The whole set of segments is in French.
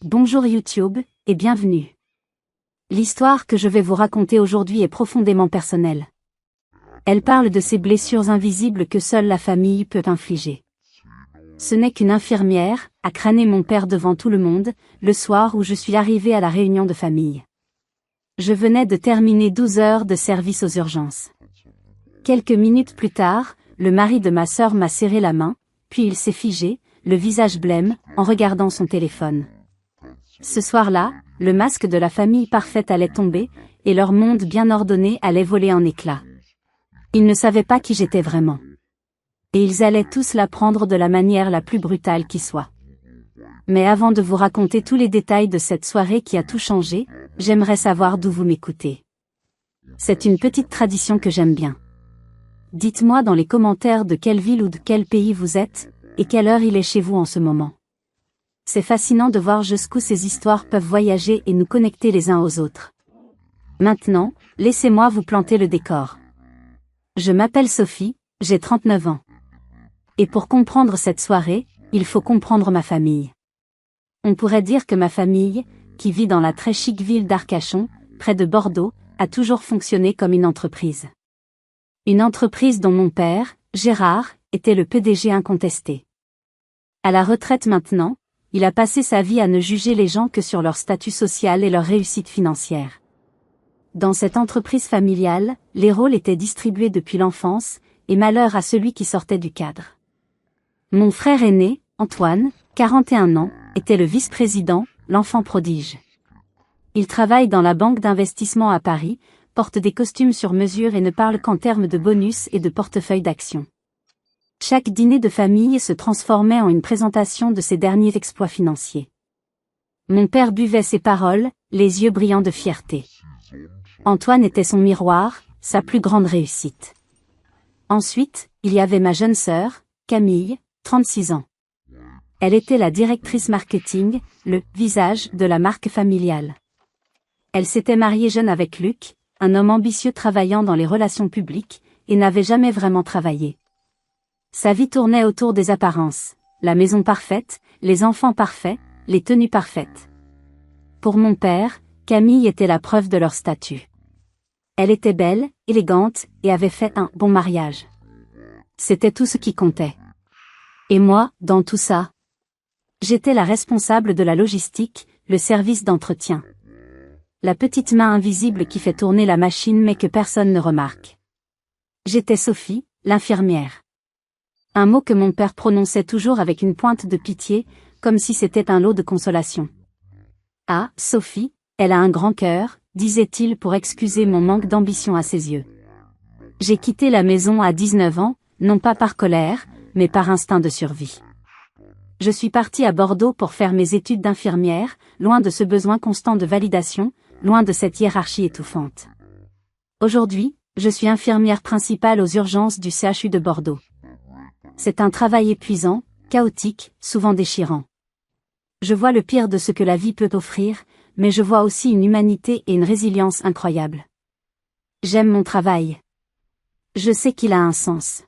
Bonjour YouTube, et bienvenue. L'histoire que je vais vous raconter aujourd'hui est profondément personnelle. Elle parle de ces blessures invisibles que seule la famille peut infliger. Ce n'est qu'une infirmière a crâné mon père devant tout le monde, le soir où je suis arrivée à la réunion de famille. Je venais de terminer 12 heures de service aux urgences. Quelques minutes plus tard, le mari de ma sœur m'a serré la main, puis il s'est figé, le visage blême, en regardant son téléphone. Ce soir-là, le masque de la famille parfaite allait tomber, et leur monde bien ordonné allait voler en éclats. Ils ne savaient pas qui j'étais vraiment. Et ils allaient tous l'apprendre de la manière la plus brutale qui soit. Mais avant de vous raconter tous les détails de cette soirée qui a tout changé, j'aimerais savoir d'où vous m'écoutez. C'est une petite tradition que j'aime bien. Dites-moi dans les commentaires de quelle ville ou de quel pays vous êtes, et quelle heure il est chez vous en ce moment. C'est fascinant de voir jusqu'où ces histoires peuvent voyager et nous connecter les uns aux autres. Maintenant, laissez-moi vous planter le décor. Je m'appelle Sophie, j'ai 39 ans. Et pour comprendre cette soirée, il faut comprendre ma famille. On pourrait dire que ma famille, qui vit dans la très chic ville d'Arcachon, près de Bordeaux, a toujours fonctionné comme une entreprise. Une entreprise dont mon père, Gérard, était le PDG incontesté. À la retraite maintenant, il a passé sa vie à ne juger les gens que sur leur statut social et leur réussite financière. Dans cette entreprise familiale, les rôles étaient distribués depuis l'enfance, et malheur à celui qui sortait du cadre. Mon frère aîné, Antoine, 41 ans, était le vice-président, l'enfant prodige. Il travaille dans la banque d'investissement à Paris, porte des costumes sur mesure et ne parle qu'en termes de bonus et de portefeuille d'actions. Chaque dîner de famille se transformait en une présentation de ses derniers exploits financiers. Mon père buvait ses paroles, les yeux brillants de fierté. Antoine était son miroir, sa plus grande réussite. Ensuite, il y avait ma jeune sœur, Camille, 36 ans. Elle était la directrice marketing, le visage de la marque familiale. Elle s'était mariée jeune avec Luc, un homme ambitieux travaillant dans les relations publiques, et n'avait jamais vraiment travaillé. Sa vie tournait autour des apparences, la maison parfaite, les enfants parfaits, les tenues parfaites. Pour mon père, Camille était la preuve de leur statut. Elle était belle, élégante, et avait fait un bon mariage. C'était tout ce qui comptait. Et moi, dans tout ça, j'étais la responsable de la logistique, le service d'entretien. La petite main invisible qui fait tourner la machine mais que personne ne remarque. J'étais Sophie, l'infirmière. Un mot que mon père prononçait toujours avec une pointe de pitié, comme si c'était un lot de consolation. Ah, Sophie, elle a un grand cœur, disait-il pour excuser mon manque d'ambition à ses yeux. J'ai quitté la maison à 19 ans, non pas par colère, mais par instinct de survie. Je suis partie à Bordeaux pour faire mes études d'infirmière, loin de ce besoin constant de validation, loin de cette hiérarchie étouffante. Aujourd'hui, je suis infirmière principale aux urgences du CHU de Bordeaux. C'est un travail épuisant, chaotique, souvent déchirant. Je vois le pire de ce que la vie peut offrir, mais je vois aussi une humanité et une résilience incroyables. J'aime mon travail. Je sais qu'il a un sens.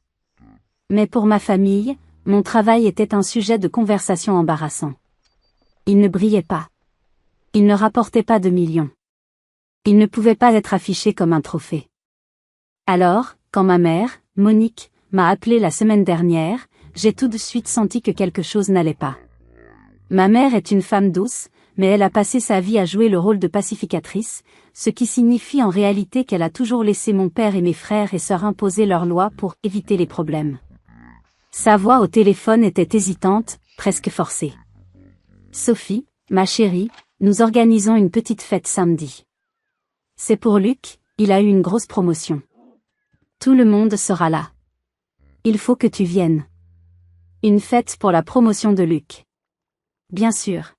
Mais pour ma famille, mon travail était un sujet de conversation embarrassant. Il ne brillait pas. Il ne rapportait pas de millions. Il ne pouvait pas être affiché comme un trophée. Alors, quand ma mère, Monique, m'a appelé la semaine dernière, j'ai tout de suite senti que quelque chose n'allait pas. Ma mère est une femme douce, mais elle a passé sa vie à jouer le rôle de pacificatrice, ce qui signifie en réalité qu'elle a toujours laissé mon père et mes frères et sœurs imposer leurs lois pour éviter les problèmes. Sa voix au téléphone était hésitante, presque forcée. Sophie, ma chérie, nous organisons une petite fête samedi. C'est pour Luc, il a eu une grosse promotion. Tout le monde sera là. Il faut que tu viennes. Une fête pour la promotion de Luc. Bien sûr.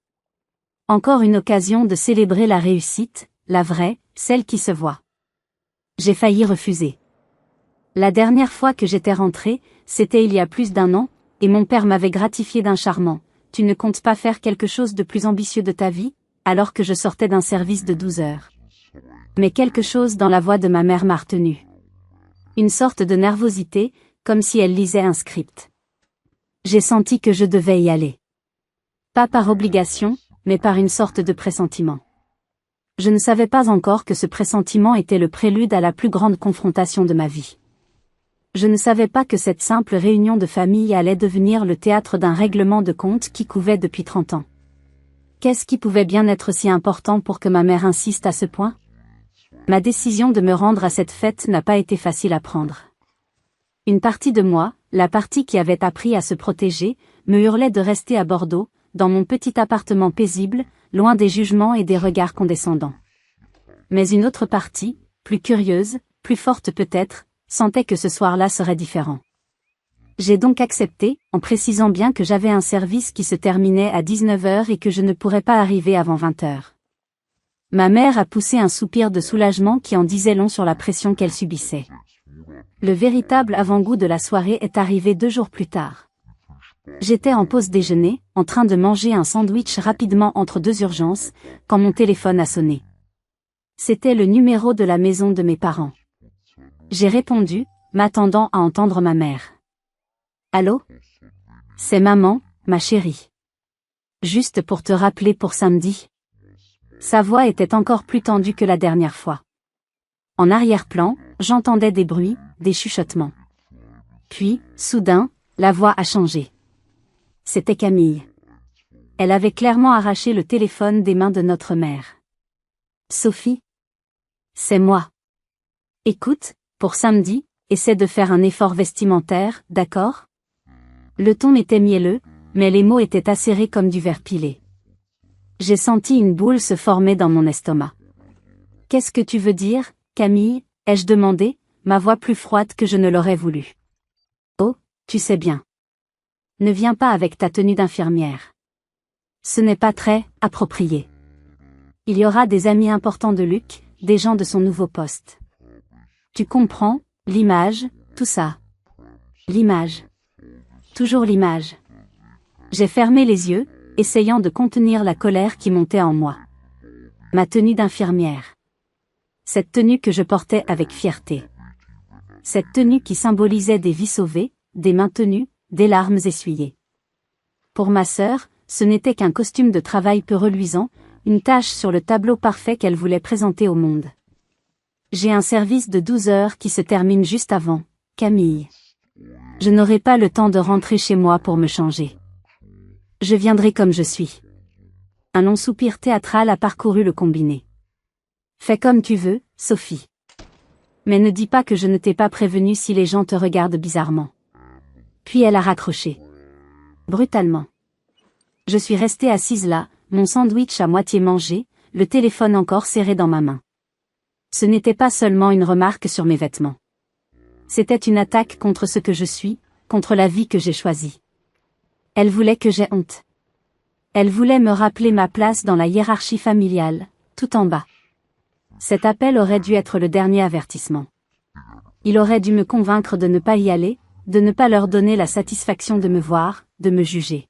Encore une occasion de célébrer la réussite, la vraie, celle qui se voit. J'ai failli refuser. La dernière fois que j'étais rentrée, c'était il y a plus d'1 an, et mon père m'avait gratifié d'un charmant. Tu ne comptes pas faire quelque chose de plus ambitieux de ta vie, alors que je sortais d'un service de 12 heures. Mais quelque chose dans la voix de ma mère m'a retenue. Une sorte de nervosité, comme si elle lisait un script. J'ai senti que je devais y aller. Pas par obligation, mais par une sorte de pressentiment. Je ne savais pas encore que ce pressentiment était le prélude à la plus grande confrontation de ma vie. Je ne savais pas que cette simple réunion de famille allait devenir le théâtre d'un règlement de compte qui couvait depuis 30 ans. Qu'est-ce qui pouvait bien être si important pour que ma mère insiste à ce point? Ma décision de me rendre à cette fête n'a pas été facile à prendre. Une partie de moi, la partie qui avait appris à se protéger, me hurlait de rester à Bordeaux, dans mon petit appartement paisible, loin des jugements et des regards condescendants. Mais une autre partie, plus curieuse, plus forte peut-être, sentait que ce soir-là serait différent. J'ai donc accepté, en précisant bien que j'avais un service qui se terminait à 19h et que je ne pourrais pas arriver avant 20h. Ma mère a poussé un soupir de soulagement qui en disait long sur la pression qu'elle subissait. Le véritable avant-goût de la soirée est arrivé 2 jours plus tard. J'étais en pause déjeuner, en train de manger un sandwich rapidement entre 2 urgences, quand mon téléphone a sonné. C'était le numéro de la maison de mes parents. J'ai répondu, m'attendant à entendre ma mère. Allô? C'est maman, ma chérie. Juste pour te rappeler pour samedi. Sa voix était encore plus tendue que la dernière fois. En arrière-plan, j'entendais des bruits, des chuchotements. Puis, soudain, la voix a changé. C'était Camille. Elle avait clairement arraché le téléphone des mains de notre mère. Sophie? C'est moi. Écoute, pour samedi, essaie de faire un effort vestimentaire, d'accord? Le ton était mielleux, mais les mots étaient acérés comme du verre pilé. J'ai senti une boule se former dans mon estomac. Qu'est-ce que tu veux dire, Camille? Ai-je demandé, ma voix plus froide que je ne l'aurais voulu. Oh, tu sais bien. Ne viens pas avec ta tenue d'infirmière. Ce n'est pas très approprié. Il y aura des amis importants de Luc, des gens de son nouveau poste. Tu comprends, l'image, tout ça. L'image. Toujours l'image. J'ai fermé les yeux, essayant de contenir la colère qui montait en moi. Ma tenue d'infirmière. Cette tenue que je portais avec fierté. Cette tenue qui symbolisait des vies sauvées, des mains tenues, des larmes essuyées. Pour ma sœur, ce n'était qu'un costume de travail peu reluisant, une tache sur le tableau parfait qu'elle voulait présenter au monde. J'ai un service de 12 heures qui se termine juste avant, Camille. Je n'aurai pas le temps de rentrer chez moi pour me changer. Je viendrai comme je suis. Un long soupir théâtral a parcouru le combiné. Fais comme tu veux, Sophie. Mais ne dis pas que je ne t'ai pas prévenu si les gens te regardent bizarrement. Puis elle a raccroché. Brutalement. Je suis restée assise là, mon sandwich à moitié mangé, le téléphone encore serré dans ma main. Ce n'était pas seulement une remarque sur mes vêtements. C'était une attaque contre ce que je suis, contre la vie que j'ai choisie. Elle voulait que j'aie honte. Elle voulait me rappeler ma place dans la hiérarchie familiale, tout en bas. Cet appel aurait dû être le dernier avertissement. Il aurait dû me convaincre de ne pas y aller, de ne pas leur donner la satisfaction de me voir, de me juger.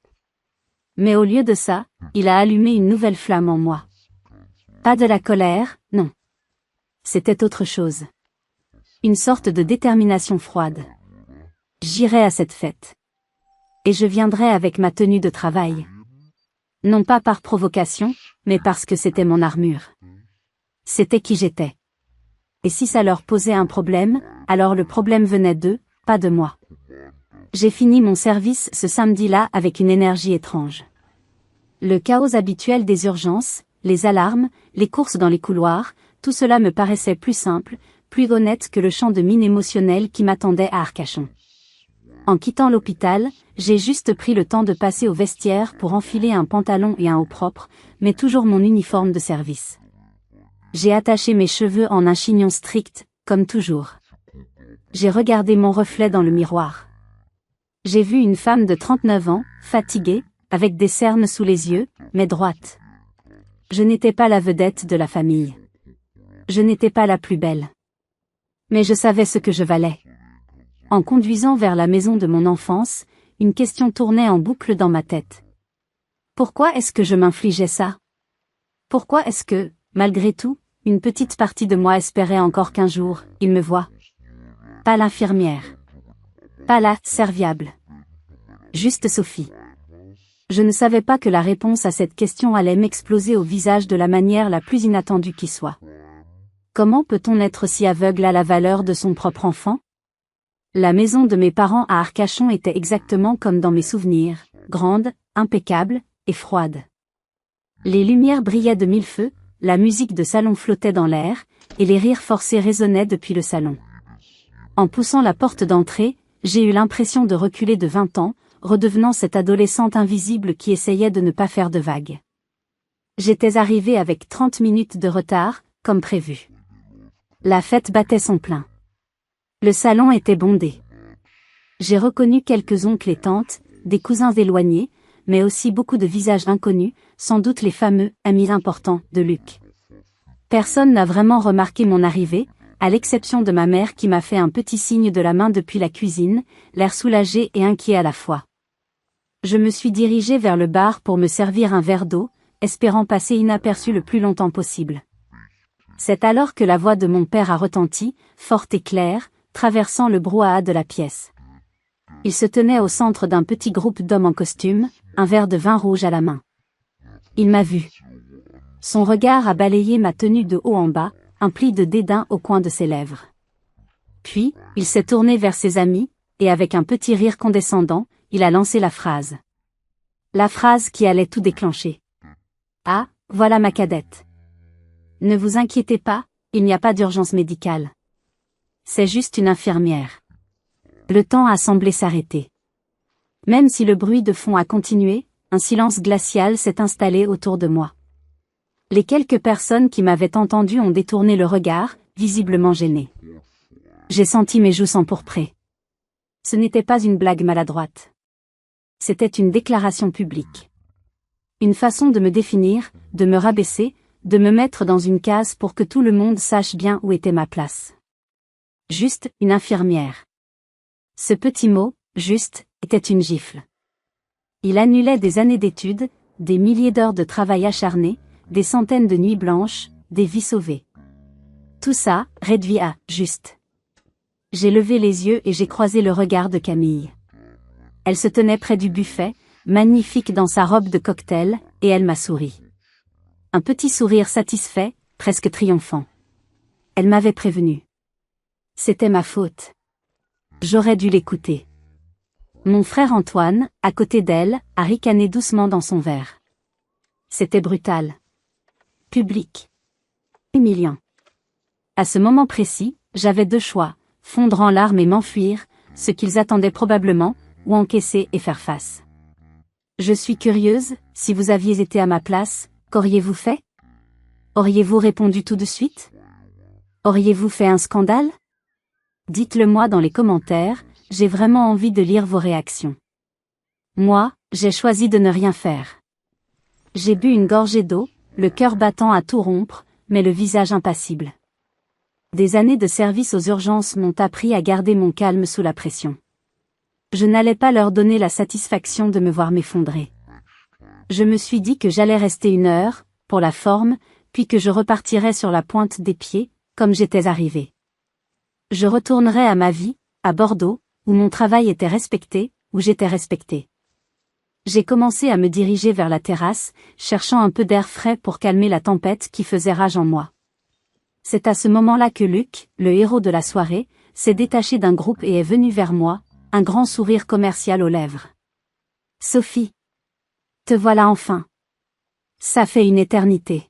Mais au lieu de ça, il a allumé une nouvelle flamme en moi. Pas de la colère, non. C'était autre chose. Une sorte de détermination froide. J'irai à cette fête. Et je viendrai avec ma tenue de travail. Non pas par provocation, mais parce que c'était mon armure. C'était qui j'étais. Et si ça leur posait un problème, alors le problème venait d'eux, pas de moi. J'ai fini mon service ce samedi-là avec une énergie étrange. Le chaos habituel des urgences, les alarmes, les courses dans les couloirs, tout cela me paraissait plus simple, plus honnête que le champ de mine émotionnel qui m'attendait à Arcachon. En quittant l'hôpital, j'ai juste pris le temps de passer au vestiaire pour enfiler un pantalon et un haut propre, mais toujours mon uniforme de service. J'ai attaché mes cheveux en un chignon strict, comme toujours. J'ai regardé mon reflet dans le miroir. J'ai vu une femme de 39 ans, fatiguée, avec des cernes sous les yeux, mais droite. Je n'étais pas la vedette de la famille. Je n'étais pas la plus belle. Mais je savais ce que je valais. En conduisant vers la maison de mon enfance, une question tournait en boucle dans ma tête. Pourquoi est-ce que je m'infligeais ça? Pourquoi est-ce que, malgré tout, une petite partie de moi espérait encore qu'un jour, il me voie? Pas l'infirmière. Pas la serviable. Juste Sophie. Je ne savais pas que la réponse à cette question allait m'exploser au visage de la manière la plus inattendue qui soit. Comment peut-on être si aveugle à la valeur de son propre enfant? La maison de mes parents à Arcachon était exactement comme dans mes souvenirs, grande, impeccable, et froide. Les lumières brillaient de mille feux, la musique de salon flottait dans l'air, et les rires forcés résonnaient depuis le salon. En poussant la porte d'entrée, j'ai eu l'impression de reculer de 20 ans, redevenant cette adolescente invisible qui essayait de ne pas faire de vagues. J'étais arrivée avec 30 minutes de retard, comme prévu. La fête battait son plein. Le salon était bondé. J'ai reconnu quelques oncles et tantes, des cousins éloignés, mais aussi beaucoup de visages inconnus, sans doute les fameux « amis importants » de Luc. Personne n'a vraiment remarqué mon arrivée, à l'exception de ma mère qui m'a fait un petit signe de la main depuis la cuisine, l'air soulagé et inquiet à la fois. Je me suis dirigée vers le bar pour me servir un verre d'eau, espérant passer inaperçu le plus longtemps possible. C'est alors que la voix de mon père a retenti, forte et claire, traversant le brouhaha de la pièce. Il se tenait au centre d'un petit groupe d'hommes en costume, un verre de vin rouge à la main. Il m'a vu. Son regard a balayé ma tenue de haut en bas, un pli de dédain au coin de ses lèvres. Puis, il s'est tourné vers ses amis, et avec un petit rire condescendant, il a lancé la phrase. La phrase qui allait tout déclencher. Ah, voilà ma cadette. Ne vous inquiétez pas, il n'y a pas d'urgence médicale. C'est juste une infirmière. Le temps a semblé s'arrêter. Même si le bruit de fond a continué, un silence glacial s'est installé autour de moi. Les quelques personnes qui m'avaient entendu ont détourné le regard, visiblement gênées. J'ai senti mes joues s'empourprer. Ce n'était pas une blague maladroite. C'était une déclaration publique. Une façon de me définir, de me rabaisser, de me mettre dans une case pour que tout le monde sache bien où était ma place. Juste, une infirmière. Ce petit mot, juste, était une gifle. Il annulait des années d'études, des milliers d'heures de travail acharné, des centaines de nuits blanches, des vies sauvées. Tout ça, réduit à « juste ». J'ai levé les yeux et j'ai croisé le regard de Camille. Elle se tenait près du buffet, magnifique dans sa robe de cocktail, et elle m'a souri. Un petit sourire satisfait, presque triomphant. Elle m'avait prévenu. C'était ma faute. J'aurais dû l'écouter. Mon frère Antoine, à côté d'elle, a ricané doucement dans son verre. C'était brutal. Public. Humiliant. À ce moment précis, j'avais deux choix, fondre en larmes et m'enfuir, ce qu'ils attendaient probablement, ou encaisser et faire face. Je suis curieuse, si vous aviez été à ma place, qu'auriez-vous fait? Auriez-vous répondu tout de suite? Auriez-vous fait un scandale? Dites-le moi dans les commentaires, j'ai vraiment envie de lire vos réactions. Moi, j'ai choisi de ne rien faire. J'ai bu une gorgée d'eau, le cœur battant à tout rompre, mais le visage impassible. Des années de service aux urgences m'ont appris à garder mon calme sous la pression. Je n'allais pas leur donner la satisfaction de me voir m'effondrer. Je me suis dit que j'allais rester 1 heure, pour la forme, puis que je repartirais sur la pointe des pieds, comme j'étais arrivée. Je retournerais à ma vie, à Bordeaux, où mon travail était respecté, où j'étais respectée. J'ai commencé à me diriger vers la terrasse, cherchant un peu d'air frais pour calmer la tempête qui faisait rage en moi. C'est à ce moment-là que Luc, le héros de la soirée, s'est détaché d'un groupe et est venu vers moi, un grand sourire commercial aux lèvres. « Sophie. Te voilà enfin. Ça fait une éternité. »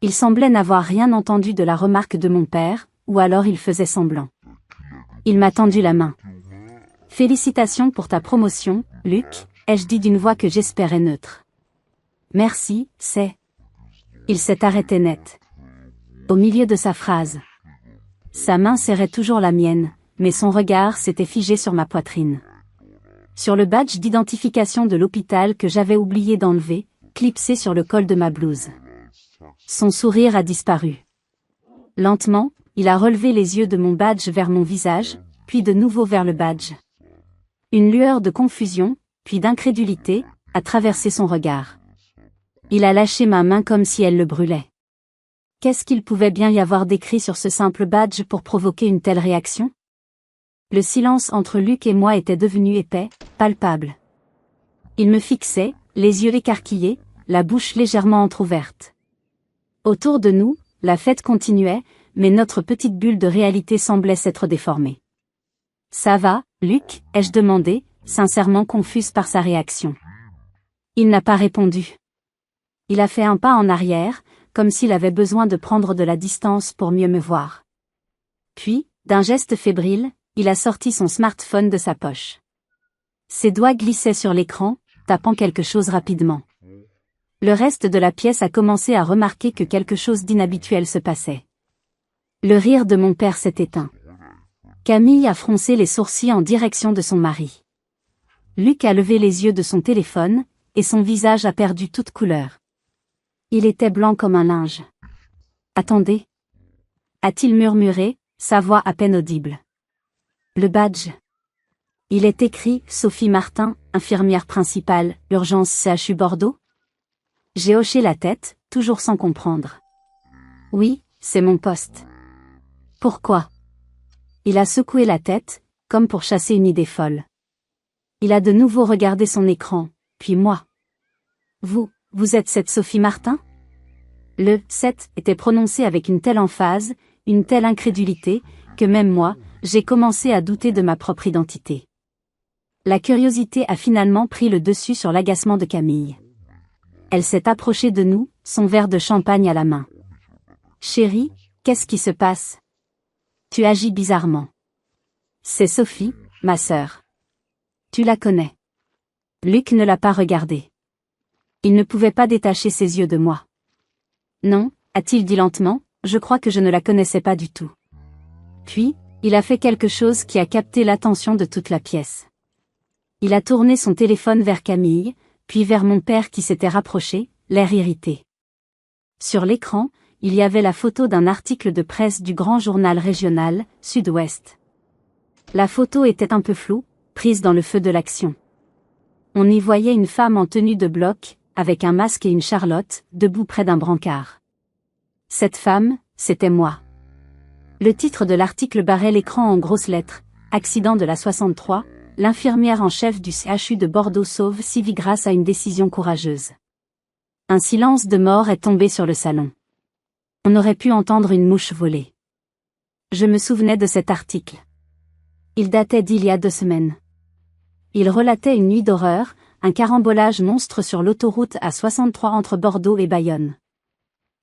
Il semblait n'avoir rien entendu de la remarque de mon père, ou alors il faisait semblant. Il m'a tendu la main. « Félicitations pour ta promotion, Luc », ai-je dit d'une voix que j'espérais neutre. « Merci, c'est... » Il s'est arrêté net. Au milieu de sa phrase. Sa main serrait toujours la mienne, mais son regard s'était figé sur ma poitrine. Sur le badge d'identification de l'hôpital que j'avais oublié d'enlever, clipsé sur le col de ma blouse. Son sourire a disparu. Lentement, il a relevé les yeux de mon badge vers mon visage, puis de nouveau vers le badge. Une lueur de confusion, puis d'incrédulité, a traversé son regard. Il a lâché ma main comme si elle le brûlait. Qu'est-ce qu'il pouvait bien y avoir d'écrit sur ce simple badge pour provoquer une telle réaction? Le silence entre Luc et moi était devenu épais, palpable. Il me fixait, les yeux écarquillés, la bouche légèrement entr'ouverte. Autour de nous, la fête continuait, mais notre petite bulle de réalité semblait s'être déformée. « Ça va, Luc ?» ai-je demandé, sincèrement confuse par sa réaction. Il n'a pas répondu. Il a fait un pas en arrière, comme s'il avait besoin de prendre de la distance pour mieux me voir. Puis, d'un geste fébrile, il a sorti son smartphone de sa poche. Ses doigts glissaient sur l'écran, tapant quelque chose rapidement. Le reste de la pièce a commencé à remarquer que quelque chose d'inhabituel se passait. Le rire de mon père s'est éteint. Camille a froncé les sourcils en direction de son mari. Luc a levé les yeux de son téléphone, et son visage a perdu toute couleur. Il était blanc comme un linge. « Attendez » a-t-il murmuré, sa voix à peine audible. Le badge. Il est écrit « Sophie Martin, infirmière principale, urgence CHU Bordeaux ?» J'ai hoché la tête, toujours sans comprendre. « Oui, c'est mon poste. » « Pourquoi ?» Il a secoué la tête, comme pour chasser une idée folle. Il a de nouveau regardé son écran, puis moi. « Vous êtes cette Sophie Martin ?» Le « cette » était prononcé avec une telle emphase, une telle incrédulité, que même moi, j'ai commencé à douter de ma propre identité. La curiosité a finalement pris le dessus sur l'agacement de Camille. Elle s'est approchée de nous, son verre de champagne à la main. « Chérie, qu'est-ce qui se passe ? Tu agis bizarrement. » « C'est Sophie, ma sœur. Tu la connais. » Luc ne l'a pas regardée. Il ne pouvait pas détacher ses yeux de moi. « Non, » a-t-il dit lentement, je crois que je ne la connaissais pas du tout. Puis, il a fait quelque chose qui a capté l'attention de toute la pièce. Il a tourné son téléphone vers Camille, puis vers mon père qui s'était rapproché, l'air irrité. Sur l'écran, il y avait la photo d'un article de presse du grand journal régional, Sud-Ouest. La photo était un peu floue, prise dans le feu de l'action. On y voyait une femme en tenue de bloc, avec un masque et une charlotte, debout près d'un brancard. Cette femme, c'était moi. Le titre de l'article barrait l'écran en grosses lettres, « Accident de la 63, l'infirmière en chef du CHU de Bordeaux sauve 6 vies grâce à une décision courageuse. » Un silence de mort est tombé sur le salon. On aurait pu entendre une mouche voler. Je me souvenais de cet article. Il datait d'il y a 2 semaines. Il relatait une nuit d'horreur, un carambolage monstre sur l'autoroute A63 entre Bordeaux et Bayonne.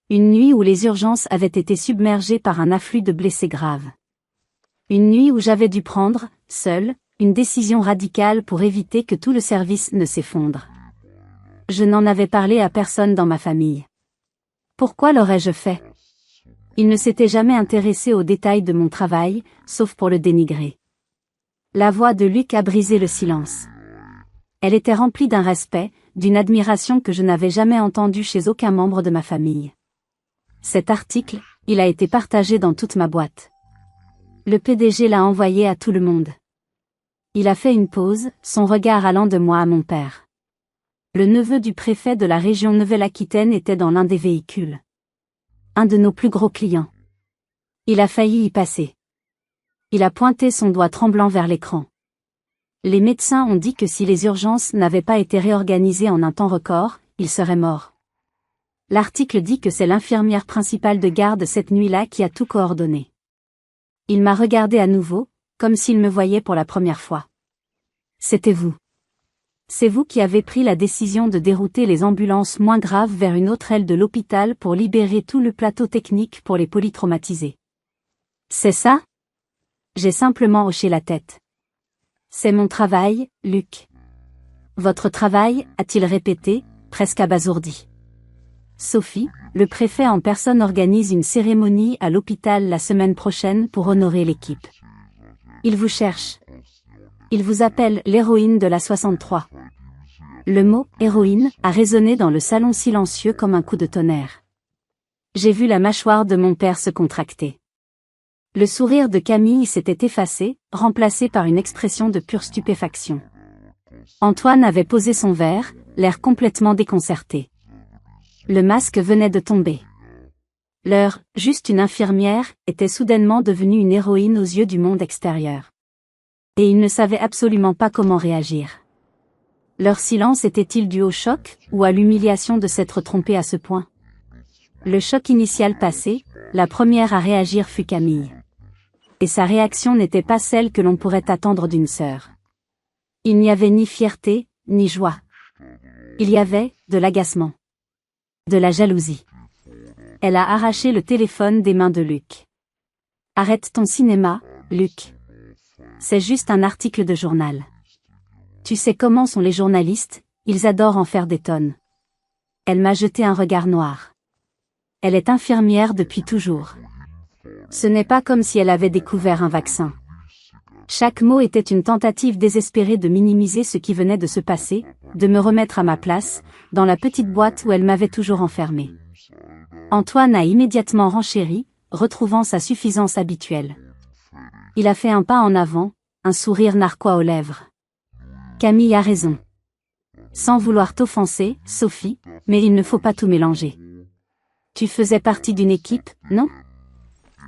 Une nuit où les urgences avaient été submergées par un afflux de blessés graves. Une nuit où j'avais dû prendre, seule, une décision radicale pour éviter que tout le service ne s'effondre. Je n'en avais parlé à personne dans ma famille. Pourquoi l'aurais-je fait ? Il ne s'était jamais intéressé aux détails de mon travail, sauf pour le dénigrer. La voix de Luc a brisé le silence. Elle était remplie d'un respect, d'une admiration que je n'avais jamais entendue chez aucun membre de ma famille. Cet article, il a été partagé dans toute ma boîte. Le PDG l'a envoyé à tout le monde. Il a fait une pause, son regard allant de moi à mon père. Le neveu du préfet de la région Nouvelle-Aquitaine était dans l'un des véhicules. Un de nos plus gros clients. Il a failli y passer. Il a pointé son doigt tremblant vers l'écran. Les médecins ont dit que si les urgences n'avaient pas été réorganisées en un temps record, il serait mort. L'article dit que c'est l'infirmière principale de garde cette nuit-là qui a tout coordonné. Il m'a regardé à nouveau, comme s'il me voyait pour la première fois. C'était vous. C'est vous qui avez pris la décision de dérouter les ambulances moins graves vers une autre aile de l'hôpital pour libérer tout le plateau technique pour les polytraumatisés. C'est ça ? J'ai simplement hoché la tête. C'est mon travail, Luc. Votre travail, a-t-il répété, presque abasourdi. Sophie, le préfet en personne organise une cérémonie à l'hôpital la semaine prochaine pour honorer l'équipe. Il vous cherche. Il vous appelle l'héroïne de la 63. Le mot « héroïne » a résonné dans le salon silencieux comme un coup de tonnerre. J'ai vu la mâchoire de mon père se contracter. Le sourire de Camille s'était effacé, remplacé par une expression de pure stupéfaction. Antoine avait posé son verre, l'air complètement déconcerté. Le masque venait de tomber. Leur « juste une infirmière » était soudainement devenue une héroïne aux yeux du monde extérieur. Et il ne savait absolument pas comment réagir. Leur silence était-il dû au choc, ou à l'humiliation de s'être trompée à ce point? Le choc initial passé, la première à réagir fut Camille. Et sa réaction n'était pas celle que l'on pourrait attendre d'une sœur. Il n'y avait ni fierté, ni joie. Il y avait de l'agacement. De la jalousie. Elle a arraché le téléphone des mains de Luc. Arrête ton cinéma, Luc. C'est juste un article de journal. Tu sais comment sont les journalistes, ils adorent en faire des tonnes. Elle m'a jeté un regard noir. Elle est infirmière depuis toujours. Ce n'est pas comme si elle avait découvert un vaccin. Chaque mot était une tentative désespérée de minimiser ce qui venait de se passer, de me remettre à ma place, dans la petite boîte où elle m'avait toujours enfermée. Antoine a immédiatement renchéri, retrouvant sa suffisance habituelle. Il a fait un pas en avant, un sourire narquois aux lèvres. Camille a raison. Sans vouloir t'offenser, Sophie, mais il ne faut pas tout mélanger. Tu faisais partie d'une équipe, non?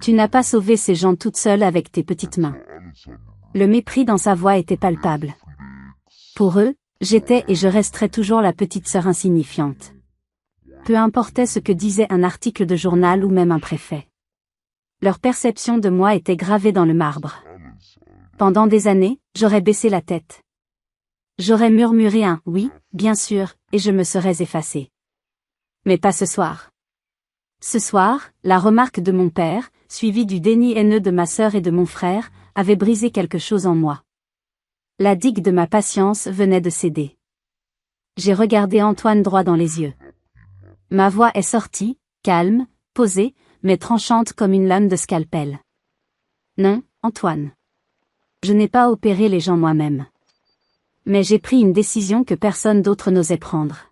Tu n'as pas sauvé ces gens toute seule avec tes petites mains. Le mépris dans sa voix était palpable. Pour eux, j'étais et je resterai toujours la petite sœur insignifiante. Peu importait ce que disait un article de journal ou même un préfet. Leur perception de moi était gravée dans le marbre. Pendant des années, j'aurais baissé la tête. J'aurais murmuré un « oui, bien sûr », et je me serais effacée. Mais pas ce soir. Ce soir, la remarque de mon père, suivie du déni haineux de ma sœur et de mon frère, avait brisé quelque chose en moi. La digue de ma patience venait de céder. J'ai regardé Antoine droit dans les yeux. Ma voix est sortie, calme, posée, mais tranchante comme une lame de scalpel. Non, Antoine. Je n'ai pas opéré les gens moi-même. Mais j'ai pris une décision que personne d'autre n'osait prendre.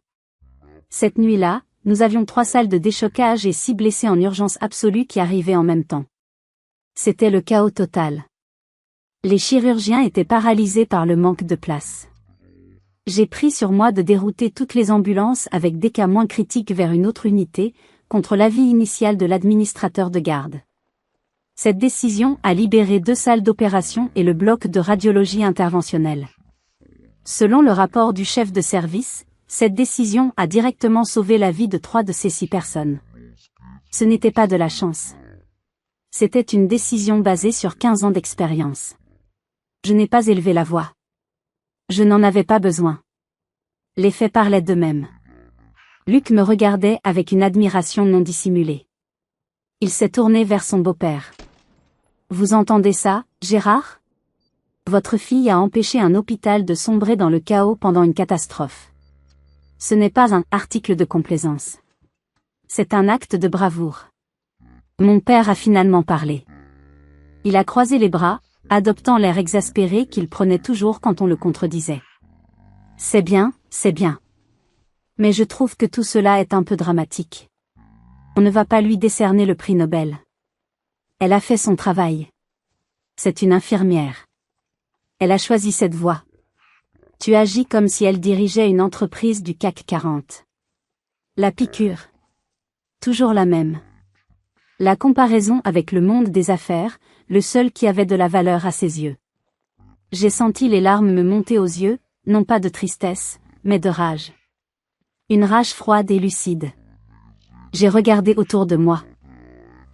Cette nuit-là, nous avions 3 salles de déchocage et 6 blessés en urgence absolue qui arrivaient en même temps. C'était le chaos total. Les chirurgiens étaient paralysés par le manque de place. J'ai pris sur moi de dérouter toutes les ambulances avec des cas moins critiques vers une autre unité, contre l'avis initial de l'administrateur de garde. Cette décision a libéré 2 salles d'opération et le bloc de radiologie interventionnelle. Selon le rapport du chef de service, cette décision a directement sauvé la vie de 3 de ces 6 personnes. Ce n'était pas de la chance. C'était une décision basée sur 15 ans d'expérience. Je n'ai pas élevé la voix. Je n'en avais pas besoin. Les faits parlaient d'eux-mêmes. Luc me regardait avec une admiration non dissimulée. Il s'est tourné vers son beau-père. « Vous entendez ça, Gérard ? Votre fille a empêché un hôpital de sombrer dans le chaos pendant une catastrophe. Ce n'est pas un article de complaisance. C'est un acte de bravoure. » Mon père a finalement parlé. Il a croisé les bras, adoptant l'air exaspéré qu'il prenait toujours quand on le contredisait. « C'est bien, c'est bien. Mais je trouve que tout cela est un peu dramatique. On ne va pas lui décerner le prix Nobel. Elle a fait son travail. C'est une infirmière. Elle a choisi cette voie. Tu agis comme si elle dirigeait une entreprise du CAC 40. La piqûre. Toujours la même. La comparaison avec le monde des affaires, le seul qui avait de la valeur à ses yeux. J'ai senti les larmes me monter aux yeux, non pas de tristesse, mais de rage. Une rage froide et lucide. J'ai regardé autour de moi.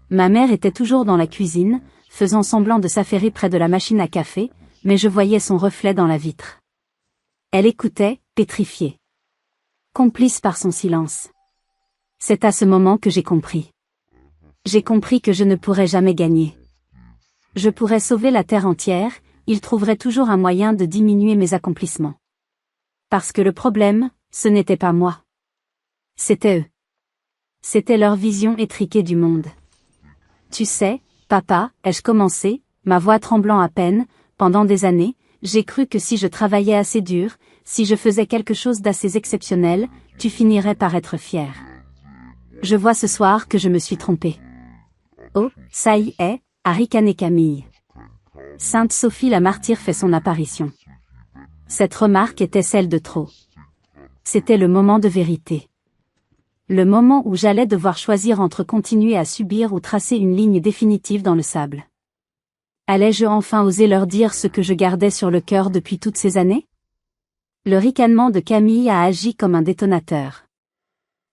Ma mère était toujours dans la cuisine, faisant semblant de s'affairer près de la machine à café, mais je voyais son reflet dans la vitre. Elle écoutait, pétrifiée. Complice par son silence. C'est à ce moment que j'ai compris. J'ai compris que je ne pourrais jamais gagner. Je pourrais sauver la terre entière, ils trouveraient toujours un moyen de diminuer mes accomplissements. Parce que le problème, ce n'était pas moi. C'était eux. C'était leur vision étriquée du monde. Tu sais, papa, ai-je commencé, ma voix tremblant à peine, pendant des années, j'ai cru que si je travaillais assez dur, si je faisais quelque chose d'assez exceptionnel, tu finirais par être fier. Je vois ce soir que je me suis trompée. Oh, ça y est, a ricané Camille. Sainte Sophie la martyre fait son apparition. Cette remarque était celle de trop. C'était le moment de vérité. Le moment où j'allais devoir choisir entre continuer à subir ou tracer une ligne définitive dans le sable. Allais-je enfin oser leur dire ce que je gardais sur le cœur depuis toutes ces années? Le ricanement de Camille a agi comme un détonateur.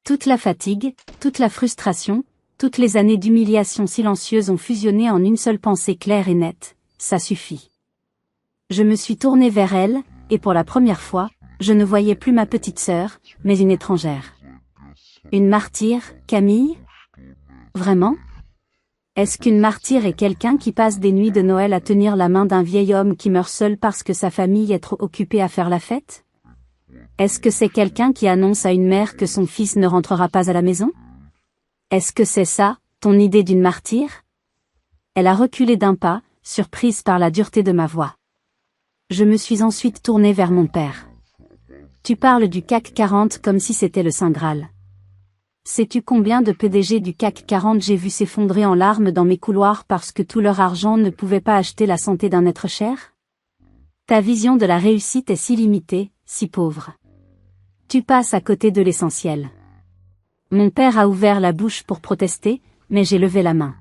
Toute la fatigue, toute la frustration, toutes les années d'humiliation silencieuse ont fusionné en une seule pensée claire et nette, ça suffit. Je me suis tournée vers elle, et pour la première fois, je ne voyais plus ma petite sœur, mais une étrangère. Une martyre, Camille? Vraiment? Est-ce qu'une martyre est quelqu'un qui passe des nuits de Noël à tenir la main d'un vieil homme qui meurt seul parce que sa famille est trop occupée à faire la fête? Est-ce que c'est quelqu'un qui annonce à une mère que son fils ne rentrera pas à la maison? Est-ce que c'est ça, ton idée d'une martyre? Elle a reculé d'un pas, surprise par la dureté de ma voix. Je me suis ensuite tournée vers mon père. Tu parles du CAC 40 comme si c'était le Saint Graal. Sais-tu combien de PDG du CAC 40 j'ai vu s'effondrer en larmes dans mes couloirs parce que tout leur argent ne pouvait pas acheter la santé d'un être cher? Ta vision de la réussite est si limitée, si pauvre. Tu passes à côté de l'essentiel. Mon père a ouvert la bouche pour protester, mais j'ai levé la main.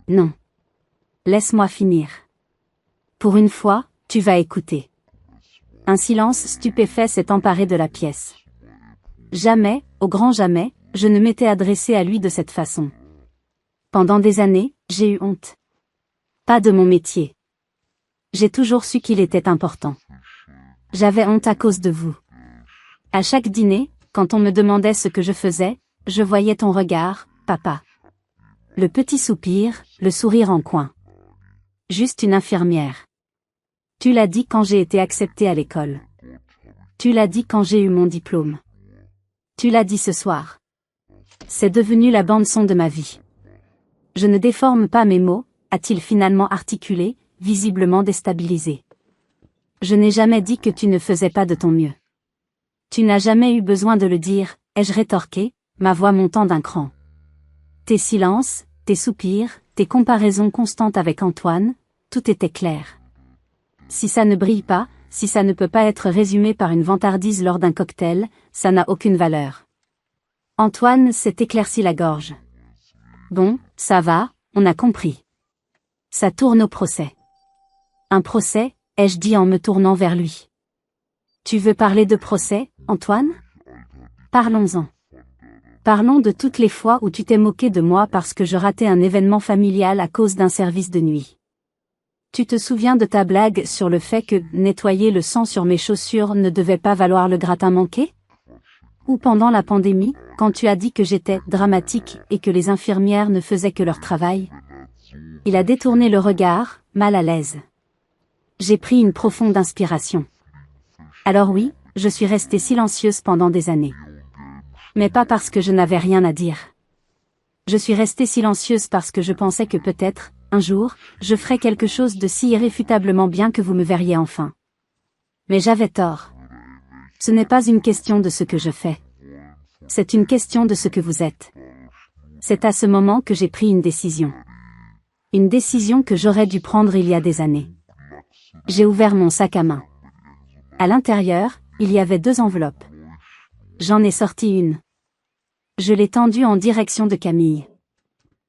Non. Laisse-moi finir. Pour une fois, tu vas écouter. Un silence stupéfait s'est emparé de la pièce. Jamais, au grand jamais, je ne m'étais adressée à lui de cette façon. Pendant des années, j'ai eu honte. Pas de mon métier. J'ai toujours su qu'il était important. J'avais honte à cause de vous. À chaque dîner, quand on me demandait ce que je faisais, je voyais ton regard, papa. Le petit soupir, le sourire en coin. Juste une infirmière. Tu l'as dit quand j'ai été acceptée à l'école. Tu l'as dit quand j'ai eu mon diplôme. Tu l'as dit ce soir. C'est devenu la bande-son de ma vie. Je ne déforme pas mes mots, a-t-il finalement articulé, visiblement déstabilisé. Je n'ai jamais dit que tu ne faisais pas de ton mieux. Tu n'as jamais eu besoin de le dire, ai-je rétorqué, ma voix montant d'un cran. Tes silences, tes soupirs, tes comparaisons constantes avec Antoine, tout était clair. Si ça ne brille pas, si ça ne peut pas être résumé par une vantardise lors d'un cocktail, ça n'a aucune valeur. Antoine s'est éclairci la gorge. Bon, ça va, on a compris. Ça tourne au procès. Un procès, ai-je dit en me tournant vers lui. Tu veux parler de procès, Antoine? Parlons-en. Parlons de toutes les fois où tu t'es moqué de moi parce que je ratais un événement familial à cause d'un service de nuit. Tu te souviens de ta blague sur le fait que nettoyer le sang sur mes chaussures ne devait pas valoir le gratin manqué? Ou pendant la pandémie, quand tu as dit que j'étais dramatique et que les infirmières ne faisaient que leur travail? Il a détourné le regard, mal à l'aise. J'ai pris une profonde inspiration. Alors oui, je suis restée silencieuse pendant des années. Mais pas parce que je n'avais rien à dire. Je suis restée silencieuse parce que je pensais que peut-être, un jour, je ferais quelque chose de si irréfutablement bien que vous me verriez enfin. Mais j'avais tort. Ce n'est pas une question de ce que je fais. C'est une question de ce que vous êtes. C'est à ce moment que j'ai pris une décision. Une décision que j'aurais dû prendre il y a des années. J'ai ouvert mon sac à main. À l'intérieur, il y avait 2 enveloppes. J'en ai sorti une. Je l'ai tendue en direction de Camille.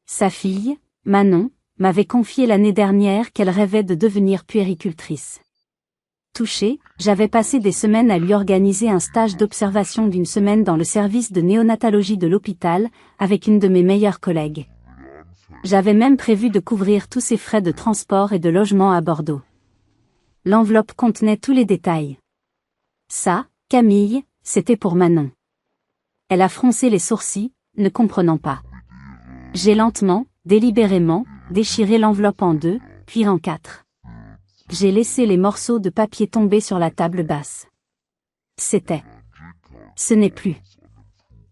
Sa fille, Manon, m'avait confié l'année dernière qu'elle rêvait de devenir puéricultrice. Touchée, j'avais passé des semaines à lui organiser un stage d'observation d'1 semaine dans le service de néonatologie de l'hôpital, avec une de mes meilleures collègues. J'avais même prévu de couvrir tous ses frais de transport et de logement à Bordeaux. L'enveloppe contenait tous les détails. Ça, Camille, c'était pour Manon. Elle a froncé les sourcils, ne comprenant pas. J'ai lentement, délibérément, déchiré l'enveloppe en 2, puis en 4. J'ai laissé les morceaux de papier tomber sur la table basse. C'était. Ce n'est plus.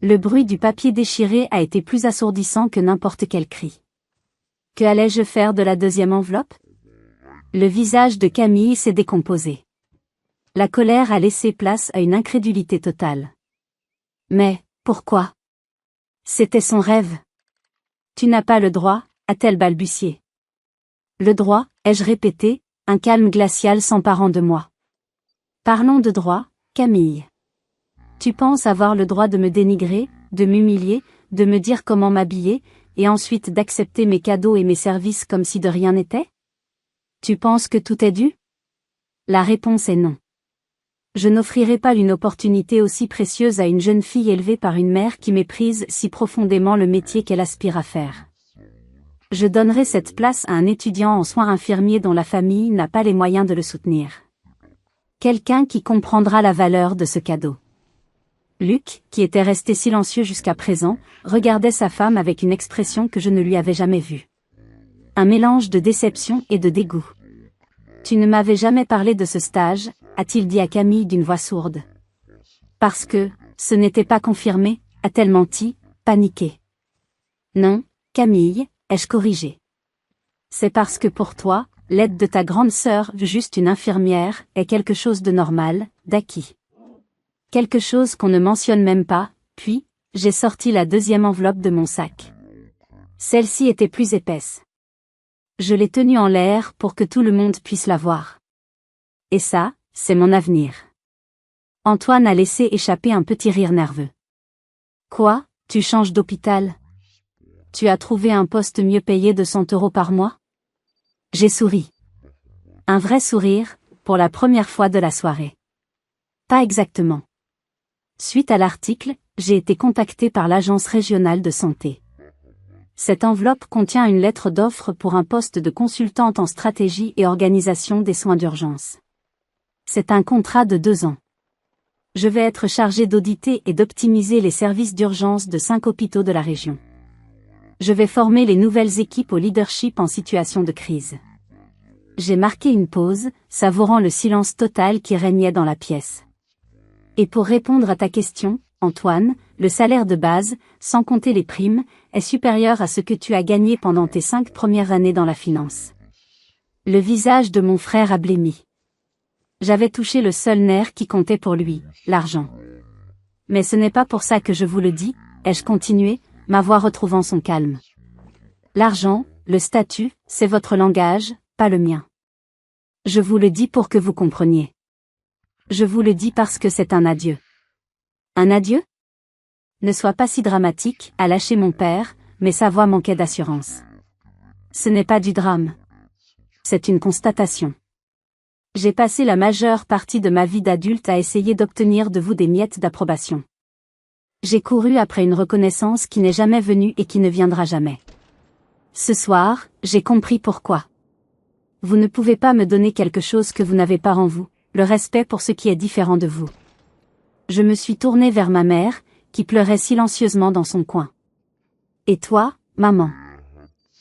Le bruit du papier déchiré a été plus assourdissant que n'importe quel cri. Que allais-je faire de la 2e enveloppe? Le visage de Camille s'est décomposé. La colère a laissé place à une incrédulité totale. Mais, pourquoi? C'était son rêve. Tu n'as pas le droit, a-t-elle balbutié. Le droit, ai-je répété, un calme glacial s'emparant de moi. Parlons de droit, Camille. Tu penses avoir le droit de me dénigrer, de m'humilier, de me dire comment m'habiller, et ensuite d'accepter mes cadeaux et mes services comme si de rien n'était? Tu penses que tout est dû? La réponse est non. Je n'offrirai pas une opportunité aussi précieuse à une jeune fille élevée par une mère qui méprise si profondément le métier qu'elle aspire à faire. Je donnerai cette place à un étudiant en soins infirmiers dont la famille n'a pas les moyens de le soutenir. Quelqu'un qui comprendra la valeur de ce cadeau. Luc, qui était resté silencieux jusqu'à présent, regardait sa femme avec une expression que je ne lui avais jamais vue. Un mélange de déception et de dégoût. « Tu ne m'avais jamais parlé de ce stage », a-t-il dit à Camille d'une voix sourde. « Parce que, ce n'était pas confirmé », a-t-elle menti, paniquée. « Non, Camille, ai-je corrigé. C'est parce que pour toi, l'aide de ta grande sœur, juste une infirmière, est quelque chose de normal, d'acquis. Quelque chose qu'on ne mentionne même pas, puis, j'ai sorti la deuxième enveloppe de mon sac. Celle-ci était plus épaisse. Je l'ai tenue en l'air pour que tout le monde puisse la voir. Et ça, c'est mon avenir. Antoine a laissé échapper un petit rire nerveux. Quoi, tu changes d'hôpital? Tu as trouvé un poste mieux payé de 100 € par mois? J'ai souri. Un vrai sourire, pour la première fois de la soirée. Pas exactement. Suite à l'article, j'ai été contactée par l'Agence régionale de santé. Cette enveloppe contient une lettre d'offre pour un poste de consultante en stratégie et organisation des soins d'urgence. C'est un contrat de 2 ans. Je vais être chargée d'auditer et d'optimiser les services d'urgence de 5 hôpitaux de la région. Je vais former les nouvelles équipes au leadership en situation de crise. J'ai marqué une pause, savourant le silence total qui régnait dans la pièce. Et pour répondre à ta question, Antoine, le salaire de base, sans compter les primes, est supérieur à ce que tu as gagné pendant tes 5 premières années dans la finance. Le visage de mon frère a blêmi. J'avais touché le seul nerf qui comptait pour lui, l'argent. Mais ce n'est pas pour ça que je vous le dis, ai-je continué, ma voix retrouvant son calme. L'argent, le statut, c'est votre langage, pas le mien. Je vous le dis pour que vous compreniez. Je vous le dis parce que c'est un adieu. Un adieu? Ne sois pas si dramatique, a lâché mon père, mais sa voix manquait d'assurance. Ce n'est pas du drame. C'est une constatation. J'ai passé la majeure partie de ma vie d'adulte à essayer d'obtenir de vous des miettes d'approbation. J'ai couru après une reconnaissance qui n'est jamais venue et qui ne viendra jamais. Ce soir, j'ai compris pourquoi. Vous ne pouvez pas me donner quelque chose que vous n'avez pas en vous, le respect pour ce qui est différent de vous. Je me suis tournée vers ma mère, qui pleurait silencieusement dans son coin. Et toi, maman?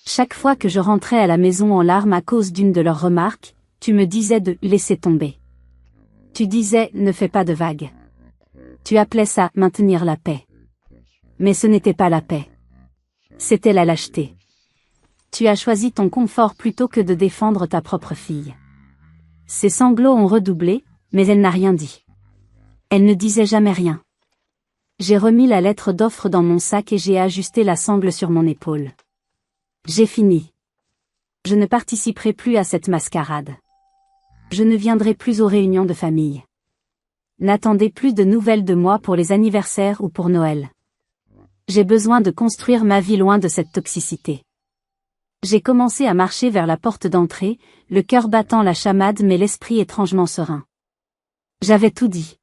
Chaque fois que je rentrais à la maison en larmes à cause d'une de leurs remarques, tu me disais de laisser tomber. Tu disais ne fais pas de vagues. Tu appelais ça maintenir la paix. Mais ce n'était pas la paix. C'était la lâcheté. Tu as choisi ton confort plutôt que de défendre ta propre fille. Ses sanglots ont redoublé, mais elle n'a rien dit. Elle ne disait jamais rien. J'ai remis la lettre d'offre dans mon sac et j'ai ajusté la sangle sur mon épaule. J'ai fini. Je ne participerai plus à cette mascarade. Je ne viendrai plus aux réunions de famille. N'attendez plus de nouvelles de moi pour les anniversaires ou pour Noël. J'ai besoin de construire ma vie loin de cette toxicité. J'ai commencé à marcher vers la porte d'entrée, le cœur battant la chamade mais l'esprit étrangement serein. J'avais tout dit.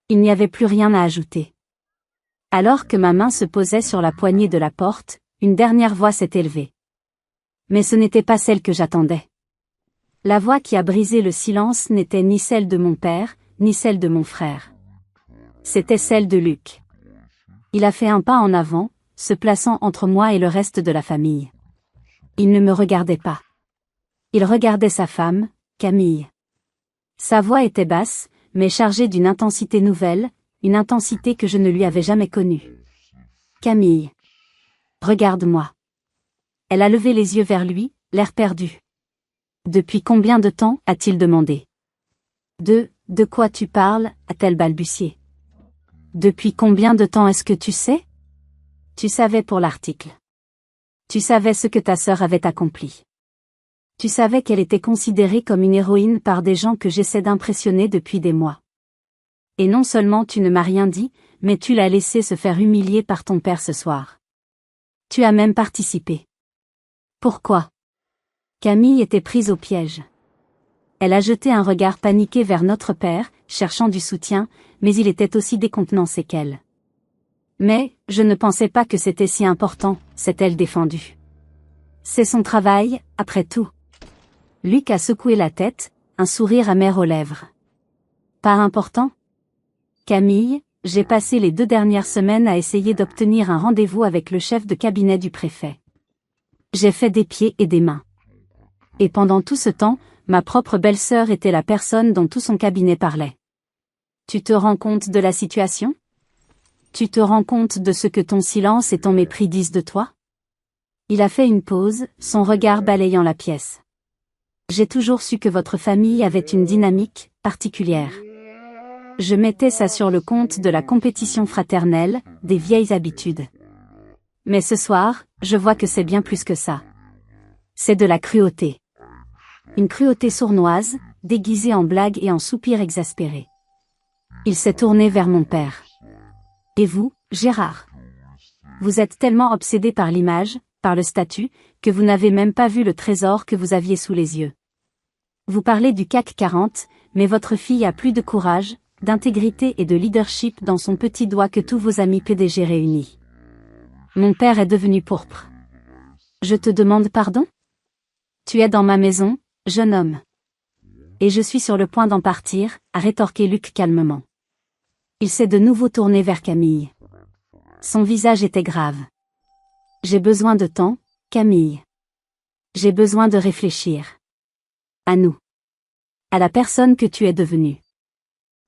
Il n'y avait plus rien à ajouter. Alors que ma main se posait sur la poignée de la porte, une dernière voix s'est élevée. Mais ce n'était pas celle que j'attendais. La voix qui a brisé le silence n'était ni celle de mon père, ni celle de mon frère. C'était celle de Luc. Il a fait un pas en avant, se plaçant entre moi et le reste de la famille. Il ne me regardait pas. Il regardait sa femme, Camille. Sa voix était basse, mais chargée d'une intensité nouvelle, une intensité que je ne lui avais jamais connue. Camille. Regarde-moi. Elle a levé les yeux vers lui, l'air perdu. Depuis combien de temps, a-t-il demandé. De quoi tu parles, a-t-elle balbutié. Depuis combien de temps est-ce que tu sais? Tu savais pour l'article. Tu savais ce que ta sœur avait accompli. Tu savais qu'elle était considérée comme une héroïne par des gens que j'essaie d'impressionner depuis des mois. Et non seulement tu ne m'as rien dit, mais tu l'as laissé se faire humilier par ton père ce soir. Tu as même participé. Pourquoi? Camille était prise au piège. Elle a jeté un regard paniqué vers notre père, cherchant du soutien, mais il était aussi décontenancé qu'elle. Mais, je ne pensais pas que c'était si important, s'est-elle défendue. C'est son travail, après tout. Luc a secoué la tête, un sourire amer aux lèvres. Pas important? Camille, j'ai passé les 2 dernières semaines à essayer d'obtenir un rendez-vous avec le chef de cabinet du préfet. J'ai fait des pieds et des mains. Et pendant tout ce temps, ma propre belle-sœur était la personne dont tout son cabinet parlait. Tu te rends compte de la situation? Tu te rends compte de ce que ton silence et ton mépris disent de toi? Il a fait une pause, son regard balayant la pièce. J'ai toujours su que votre famille avait une dynamique particulière. Je mettais ça sur le compte de la compétition fraternelle, des vieilles habitudes. Mais ce soir, je vois que c'est bien plus que ça. C'est de la cruauté. Une cruauté sournoise, déguisée en blague et en soupir exaspéré. Il s'est tourné vers mon père. Et vous, Gérard? Vous êtes tellement obsédé par l'image, par le statut, que vous n'avez même pas vu le trésor que vous aviez sous les yeux. Vous parlez du CAC 40, mais votre fille a plus de courage, d'intégrité et de leadership dans son petit doigt que tous vos amis PDG réunis. Mon père est devenu pourpre. Je te demande pardon? Tu es dans ma maison, jeune homme. Et je suis sur le point d'en partir, a rétorqué Luc calmement. Il s'est de nouveau tourné vers Camille. Son visage était grave. J'ai besoin de temps, Camille. J'ai besoin de réfléchir. À nous. À la personne que tu es devenue.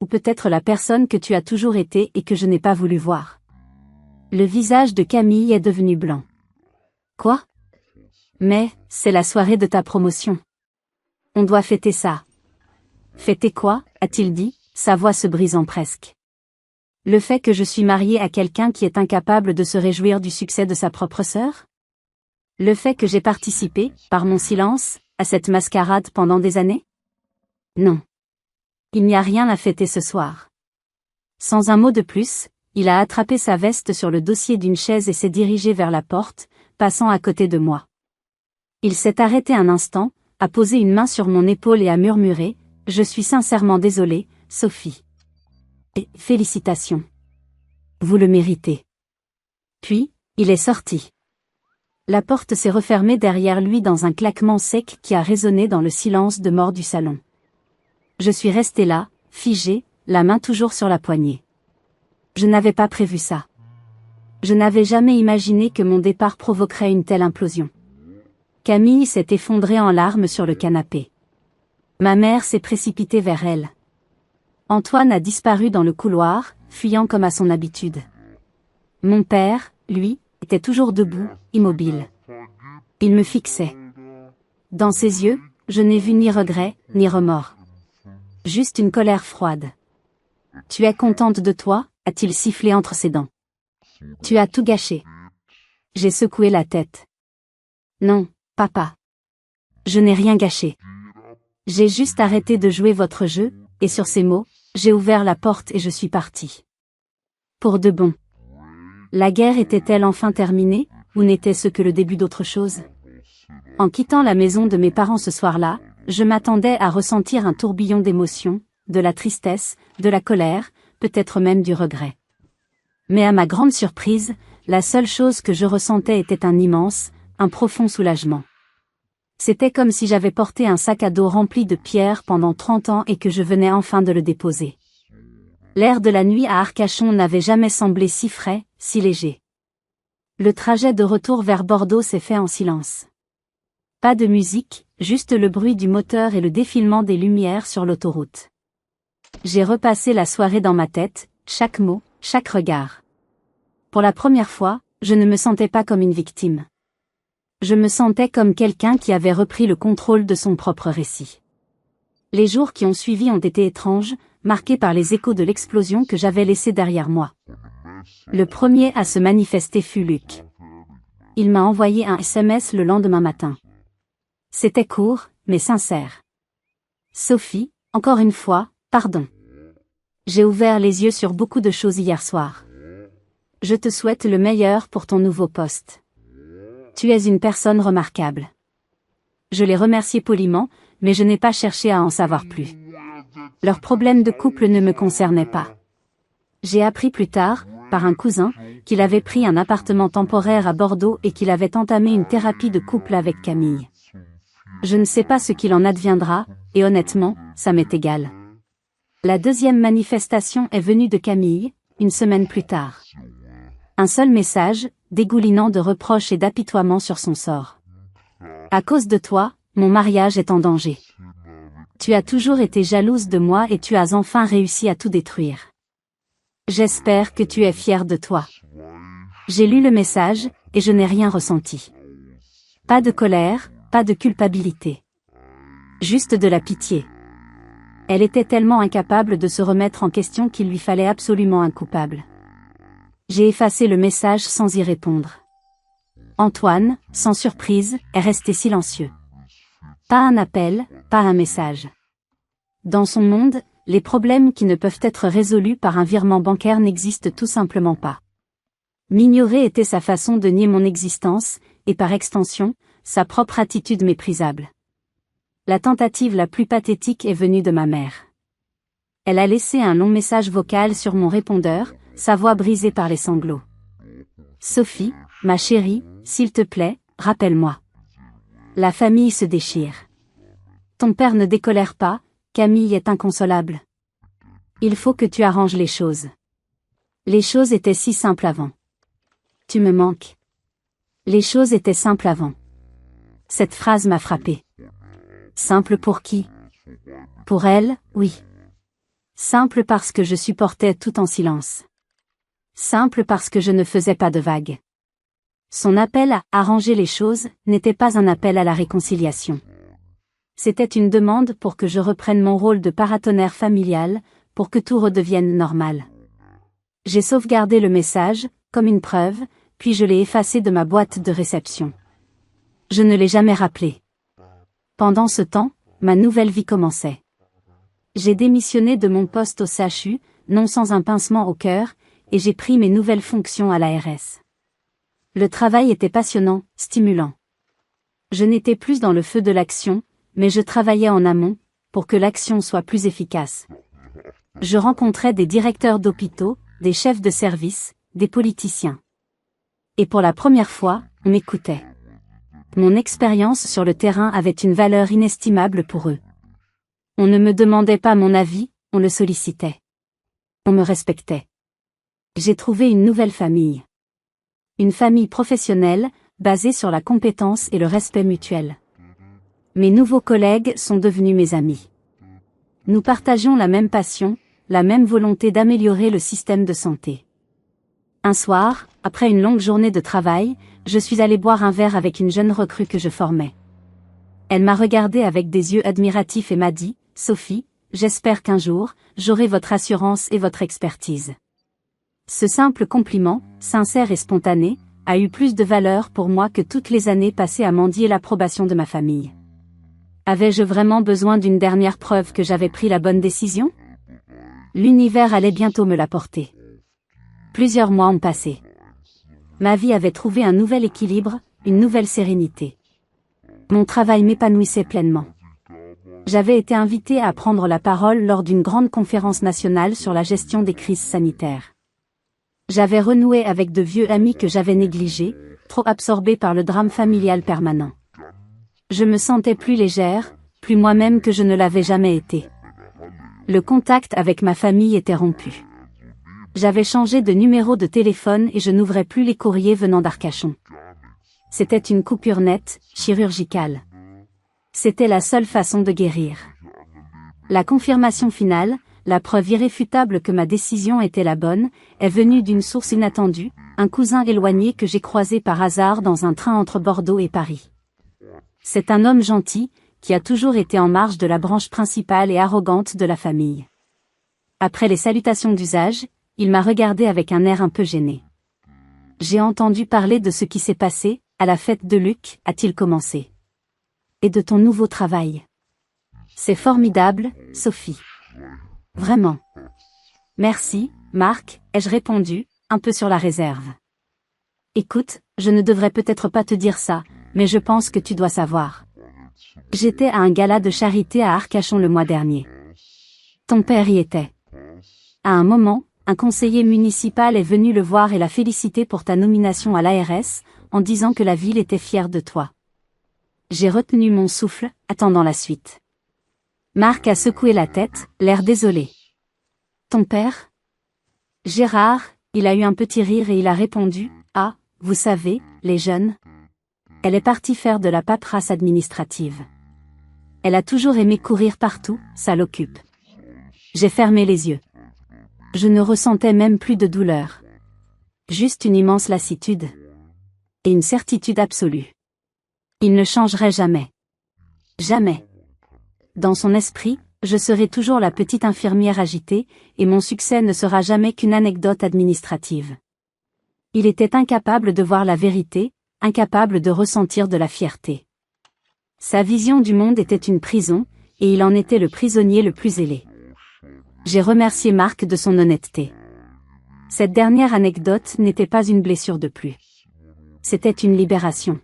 Ou peut-être la personne que tu as toujours été et que je n'ai pas voulu voir. Le visage de Camille est devenu blanc. Quoi? Mais, c'est la soirée de ta promotion. On doit fêter ça. Fêter quoi? A-t-il dit, sa voix se brisant presque. Le fait que je suis mariée à quelqu'un qui est incapable de se réjouir du succès de sa propre sœur? Le fait que j'ai participé, par mon silence, à cette mascarade pendant des années? Non. Il n'y a rien à fêter ce soir. Sans un mot de plus, il a attrapé sa veste sur le dossier d'une chaise et s'est dirigé vers la porte, passant à côté de moi. Il s'est arrêté un instant, a posé une main sur mon épaule et a murmuré « Je suis sincèrement désolé, Sophie. Et félicitations. Vous le méritez. » Puis, il est sorti. La porte s'est refermée derrière lui dans un claquement sec qui a résonné dans le silence de mort du salon. Je suis restée là, figée, la main toujours sur la poignée. Je n'avais pas prévu ça. Je n'avais jamais imaginé que mon départ provoquerait une telle implosion. Camille s'est effondrée en larmes sur le canapé. Ma mère s'est précipitée vers elle. Antoine a disparu dans le couloir, fuyant comme à son habitude. Mon père, lui, était toujours debout, immobile. Il me fixait. Dans ses yeux, je n'ai vu ni regret, ni remords. Juste une colère froide. « Tu es contente de toi ?» a-t-il sifflé entre ses dents. « Tu as tout gâché. » J'ai secoué la tête. « Non, papa. Je n'ai rien gâché. J'ai juste arrêté de jouer votre jeu, et sur ces mots, j'ai ouvert la porte et je suis partie. Pour de bon. La guerre était-elle enfin terminée, ou n'était-ce que le début d'autre chose? En quittant la maison de mes parents ce soir-là, je m'attendais à ressentir un tourbillon d'émotions, de la tristesse, de la colère, peut-être même du regret. Mais à ma grande surprise, la seule chose que je ressentais était un profond soulagement. C'était comme si j'avais porté un sac à dos rempli de pierres pendant 30 ans et que je venais enfin de le déposer. L'air de la nuit à Arcachon n'avait jamais semblé si frais, si léger. Le trajet de retour vers Bordeaux s'est fait en silence. Pas de musique, juste le bruit du moteur et le défilement des lumières sur l'autoroute. J'ai repassé la soirée dans ma tête, chaque mot, chaque regard. Pour la première fois, je ne me sentais pas comme une victime. Je me sentais comme quelqu'un qui avait repris le contrôle de son propre récit. Les jours qui ont suivi ont été étranges, marqués par les échos de l'explosion que j'avais laissée derrière moi. Le premier à se manifester fut Luc. Il m'a envoyé un SMS le lendemain matin. C'était court, mais sincère. Sophie, encore une fois, pardon. J'ai ouvert les yeux sur beaucoup de choses hier soir. Je te souhaite le meilleur pour ton nouveau poste. Tu es une personne remarquable. Je l'ai remercié poliment, mais je n'ai pas cherché à en savoir plus. Leurs problèmes de couple ne me concernaient pas. J'ai appris plus tard, par un cousin, qu'il avait pris un appartement temporaire à Bordeaux et qu'il avait entamé une thérapie de couple avec Camille. Je ne sais pas ce qu'il en adviendra, et honnêtement, ça m'est égal. La deuxième manifestation est venue de Camille, une semaine plus tard. Un seul message, dégoulinant de reproches et d'apitoiements sur son sort. À cause de toi, mon mariage est en danger. Tu as toujours été jalouse de moi et tu as enfin réussi à tout détruire. J'espère que tu es fière de toi. J'ai lu le message, et je n'ai rien ressenti. Pas de colère, pas de culpabilité. Juste de la pitié. Elle était tellement incapable de se remettre en question qu'il lui fallait absolument un coupable. J'ai effacé le message sans y répondre. Antoine, sans surprise, est resté silencieux. Pas un appel, pas un message. Dans son monde, les problèmes qui ne peuvent être résolus par un virement bancaire n'existent tout simplement pas. M'ignorer était sa façon de nier mon existence, et par extension, sa propre attitude méprisable. La tentative la plus pathétique est venue de ma mère. Elle a laissé un long message vocal sur mon répondeur, sa voix brisée par les sanglots. Sophie, ma chérie, s'il te plaît, rappelle-moi. La famille se déchire. Ton père ne décolère pas, Camille est inconsolable. Il faut que tu arranges les choses. Les choses étaient si simples avant. Tu me manques. Les choses étaient simples avant. Cette phrase m'a frappée. Simple pour qui? Pour elle, oui. Simple parce que je supportais tout en silence. Simple parce que je ne faisais pas de vagues. Son appel à arranger les choses n'était pas un appel à la réconciliation. C'était une demande pour que je reprenne mon rôle de paratonnerre familial, pour que tout redevienne normal. J'ai sauvegardé le message, comme une preuve, puis je l'ai effacé de ma boîte de réception. Je ne l'ai jamais rappelé. Pendant ce temps, ma nouvelle vie commençait. J'ai démissionné de mon poste au CHU, non sans un pincement au cœur, et j'ai pris mes nouvelles fonctions à l'ARS. Le travail était passionnant, stimulant. Je n'étais plus dans le feu de l'action, mais je travaillais en amont, pour que l'action soit plus efficace. Je rencontrais des directeurs d'hôpitaux, des chefs de service, des politiciens. Et pour la première fois, on m'écoutait. Mon expérience sur le terrain avait une valeur inestimable pour eux. On ne me demandait pas mon avis, on le sollicitait. On me respectait. J'ai trouvé une nouvelle famille. Une famille professionnelle, basée sur la compétence et le respect mutuel. Mes nouveaux collègues sont devenus mes amis. Nous partageons la même passion, la même volonté d'améliorer le système de santé. Un soir, après une longue journée de travail, je suis allé boire un verre avec une jeune recrue que je formais. Elle m'a regardé avec des yeux admiratifs et m'a dit, « Sophie, j'espère qu'un jour, j'aurai votre assurance et votre expertise. » Ce simple compliment, sincère et spontané, a eu plus de valeur pour moi que toutes les années passées à mendier l'approbation de ma famille. Avais-je vraiment besoin d'une dernière preuve que j'avais pris la bonne décision? L'univers allait bientôt me l'apporter. Plusieurs mois ont passé. Ma vie avait trouvé un nouvel équilibre, une nouvelle sérénité. Mon travail m'épanouissait pleinement. J'avais été invitée à prendre la parole lors d'une grande conférence nationale sur la gestion des crises sanitaires. J'avais renoué avec de vieux amis que j'avais négligés, trop absorbés par le drame familial permanent. Je me sentais plus légère, plus moi-même que je ne l'avais jamais été. Le contact avec ma famille était rompu. J'avais changé de numéro de téléphone et je n'ouvrais plus les courriers venant d'Arcachon. C'était une coupure nette, chirurgicale. C'était la seule façon de guérir. La confirmation finale, la preuve irréfutable que ma décision était la bonne, est venue d'une source inattendue, un cousin éloigné que j'ai croisé par hasard dans un train entre Bordeaux et Paris. C'est un homme gentil, qui a toujours été en marge de la branche principale et arrogante de la famille. Après les salutations d'usage, il m'a regardé avec un air un peu gêné. J'ai entendu parler de ce qui s'est passé, à la fête de Luc, a-t-il commencé. Et de ton nouveau travail. C'est formidable, Sophie. Vraiment. Merci, Marc, ai-je répondu, un peu sur la réserve. Écoute, je ne devrais peut-être pas te dire ça, mais je pense que tu dois savoir. J'étais à un gala de charité à Arcachon le mois dernier. Ton père y était. À un moment, un conseiller municipal est venu le voir et l'a félicité pour ta nomination à l'ARS, en disant que la ville était fière de toi. J'ai retenu mon souffle, attendant la suite. Marc a secoué la tête, l'air désolé. Ton père? Gérard, il a eu un petit rire et il a répondu, ah, vous savez, les jeunes. Elle est partie faire de la paperasse administrative. Elle a toujours aimé courir partout, ça l'occupe. J'ai fermé les yeux. Je ne ressentais même plus de douleur. Juste une immense lassitude. Et une certitude absolue. Il ne changerait jamais. Jamais. Dans son esprit, je serai toujours la petite infirmière agitée, et mon succès ne sera jamais qu'une anecdote administrative. Il était incapable de voir la vérité, incapable de ressentir de la fierté. Sa vision du monde était une prison, et il en était le prisonnier le plus zélé. J'ai remercié Marc de son honnêteté. Cette dernière anecdote n'était pas une blessure de plus. C'était une libération.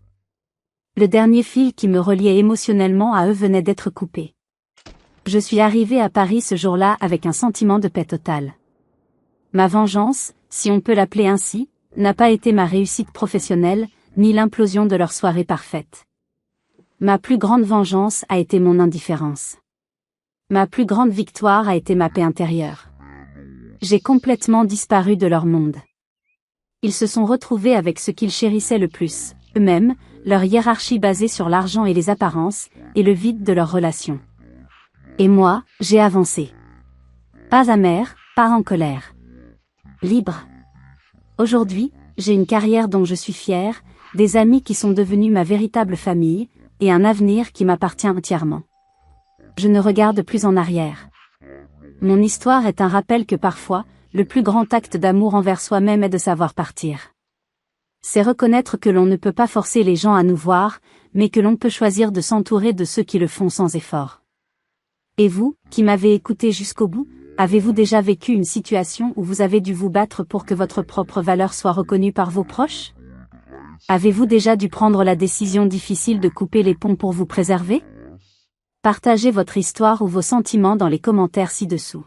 Le dernier fil qui me reliait émotionnellement à eux venait d'être coupé. Je suis arrivée à Paris ce jour-là avec un sentiment de paix totale. Ma vengeance, si on peut l'appeler ainsi, n'a pas été ma réussite professionnelle, ni l'implosion de leur soirée parfaite. Ma plus grande vengeance a été mon indifférence. Ma plus grande victoire a été ma paix intérieure. J'ai complètement disparu de leur monde. Ils se sont retrouvés avec ce qu'ils chérissaient le plus, eux-mêmes, leur hiérarchie basée sur l'argent et les apparences, et le vide de leurs relations. Et moi, j'ai avancé. Pas amère, pas en colère. Libre. Aujourd'hui, j'ai une carrière dont je suis fière, des amis qui sont devenus ma véritable famille, et un avenir qui m'appartient entièrement. Je ne regarde plus en arrière. Mon histoire est un rappel que parfois, le plus grand acte d'amour envers soi-même est de savoir partir. C'est reconnaître que l'on ne peut pas forcer les gens à nous voir, mais que l'on peut choisir de s'entourer de ceux qui le font sans effort. Et vous, qui m'avez écouté jusqu'au bout, avez-vous déjà vécu une situation où vous avez dû vous battre pour que votre propre valeur soit reconnue par vos proches? Avez-vous déjà dû prendre la décision difficile de couper les ponts pour vous préserver? Partagez votre histoire ou vos sentiments dans les commentaires ci-dessous.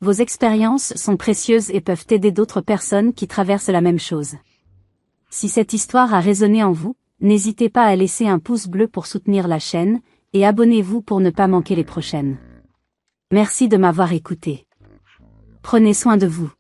Vos expériences sont précieuses et peuvent aider d'autres personnes qui traversent la même chose. Si cette histoire a résonné en vous, n'hésitez pas à laisser un pouce bleu pour soutenir la chaîne, et abonnez-vous pour ne pas manquer les prochaines. Merci de m'avoir écouté. Prenez soin de vous.